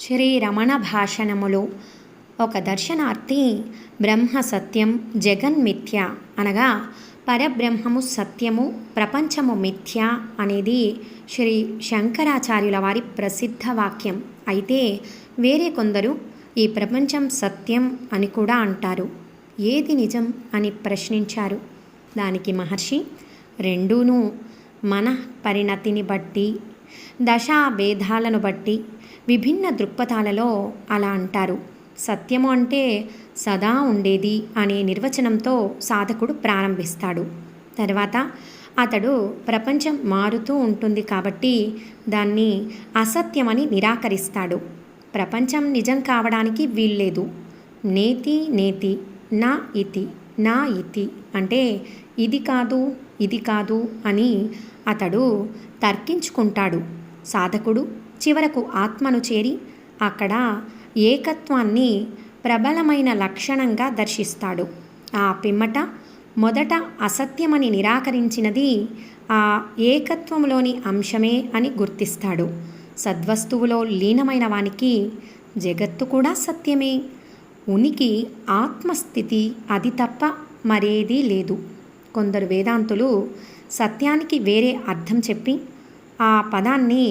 శ్రీ రమణ భాషణములు. ఒక దర్శనార్థి బ్రహ్మ సత్యం, జగన్మిథ్య అనగా పరబ్రహ్మము సత్యము, ప్రపంచము మిథ్య అనేది శ్రీ శంకరాచార్యుల వారి ప్రసిద్ధ వాక్యం. అయితే వేరే కొందరు ఈ ప్రపంచం సత్యం అని కూడా అంటారు. ఏది నిజం అని ప్రశ్నించారు. దానికి మహర్షి, రెండూనూ మన పరిణతిని బట్టి, దశాభేదాలను బట్టి విభిన్న దృక్పథాలలో అలా అంటారు. సత్యము అంటే సదా ఉండేది అనే నిర్వచనంతో సాధకుడు ప్రారంభిస్తాడు. తర్వాత అతడు ప్రపంచం మారుతూ ఉంటుంది కాబట్టి దాన్ని అసత్యమని నిరాకరిస్తాడు. ప్రపంచం నిజం కావడానికి వీల్లేదు. నేతి నేతి నా ఇతి నా ఇతి అంటే ఇది కాదు ఇది కాదు అని అతడు తర్కించుకుంటాడు. సాధకుడు చివరకు ఆత్మను చేరి అక్కడ ఏకత్వాన్ని ప్రబలమైన లక్షణంగా దర్శిస్తాడు. ఆ పిమ్మట మొదట అసత్యమని నిరాకరించినది ఆ ఏకత్వంలోని అంశమే అని గుర్తిస్తాడు. సద్వస్తువులో లీనమైన వానికి జగత్తు కూడా సత్యమే. ఉనికి ఆత్మస్థితి, అది తప్ప మరేదీ లేదు. కొందరు వేదాంతులు సత్యానికి వేరే అర్థం చెప్పి ఆ పదాన్ని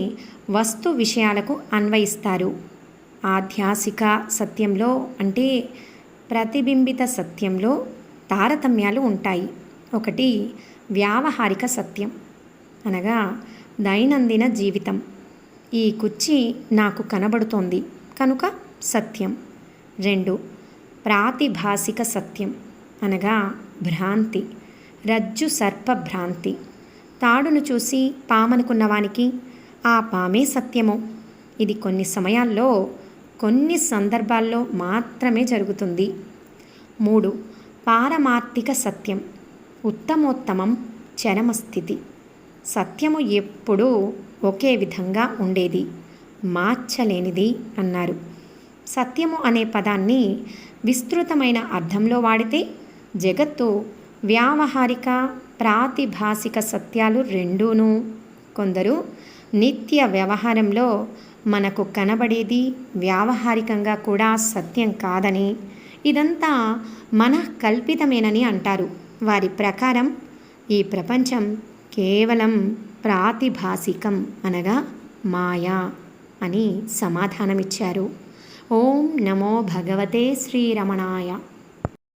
వస్తు విషయాలకు అన్వయిస్తారు. ఆధ్యాసిక సత్యంలో అంటే ప్రతిబింబిత సత్యంలో తారతమ్యాలు ఉంటాయి. ఒకటి వ్యావహారిక సత్యం అనగా దైనందిన జీవితం. ఈ కుర్చీ నాకు కనబడుతోంది కనుక సత్యం. 2 ప్రాతిభాసిక సత్యం అనగా భ్రాంతి, రజ్జు సర్ప భ్రాంతి. తాడును చూసి పామనుకున్నవానికి ఆ పామే సత్యము. ఇది కొన్ని సమయాల్లో, కొన్ని సందర్భాల్లో మాత్రమే జరుగుతుంది. 3 పారమార్థిక సత్యం, ఉత్తమోత్తమం, చరమస్థితి. సత్యము ఎప్పుడూ ఒకే విధంగా ఉండేది, మార్చలేనిది అన్నారు. సత్యము అనే పదాన్ని విస్తృతమైన అర్థంలో వాడితే జగత్తు వ్యావహారిక, ప్రాతిభాసిక సత్యాలు రెండూనూ. కొందరు నిత్య వ్యవహారంలో మనకు కనబడేది వ్యావహారికంగా కూడా సత్యం కాదని, ఇదంతా మన కల్పితమేనని అంటారు. వారి ప్రకారం ఈ ప్రపంచం కేవలం ప్రాతిభాసికం అనగా మాయా అని సమాధానమిచ్చారు. ఓం నమో భగవతే శ్రీరమణాయ.